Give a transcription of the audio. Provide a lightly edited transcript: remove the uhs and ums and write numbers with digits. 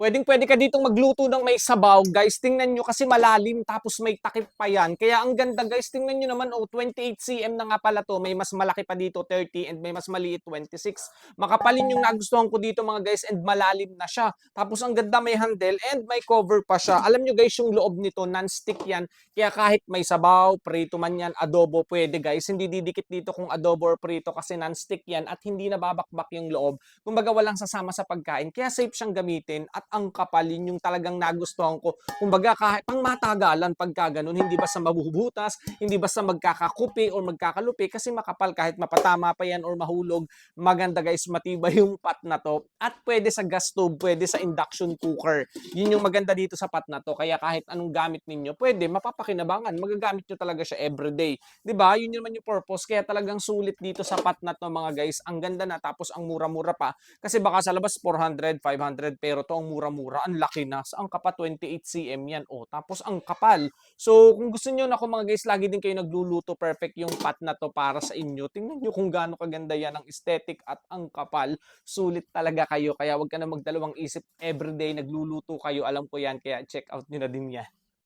Pwedeng-pwede ka ditong magluto ng may sabaw, guys. Tingnan nyo kasi malalim tapos may takip pa yan. Kaya ang ganda, guys. Tingnan nyo naman, oh, 28 cm na nga pala to. May mas malaki pa dito, 30, and may mas maliit, 26. Makapalin yung nagustuhan ko dito, mga guys, and malalim na siya. Tapos ang ganda, may handle and may cover pa siya. Alam nyo, guys, yung loob nito, non-stick yan. Kaya kahit may sabaw, prito man yan, adobo, pwede, guys. Hindi didikit dito kung adobo or prito kasi non-stick yan at hindi nababakbak yung loob. Kumbaga walang sasama sa pagkain. Kaya safe siyang gamitin at ang kapal, yun yung talagang nagustuhan ko. Kumbaga kahit pang matagalan pagka ganun, hindi basta mabubutas, hindi basta magkakakupi or magkakalupi kasi makapal kahit mapatama pa yan or mahulog. Maganda, guys, matibay yung pot na to. At pwede sa gas stove, pwede sa induction cooker. Yun yung maganda dito sa pot na to. Kaya kahit anong gamit ninyo, pwede, mapapakinabangan. Magagamit nyo talaga siya everyday. 'Di ba? Yun naman yung purpose. Kaya talagang sulit dito sa pot na to, mga guys. Ang ganda na tapos ang mura-mura pa. Kasi baka sa labas 400, 500, pero to ang mura-mura, ang laki na. Ang kapa 28 cm yan. Oh, tapos ang kapal. So, kung gusto niyo na, mga guys, lagi din kayo nagluluto, perfect yung pot na to para sa inyo. Tingnan niyo kung gaano kaganda yan, ang aesthetic at ang kapal. Sulit talaga kayo. Kaya wag ka na magdalawang isip, everyday nagluluto kayo. Alam ko yan, kaya check out niyo na din yan.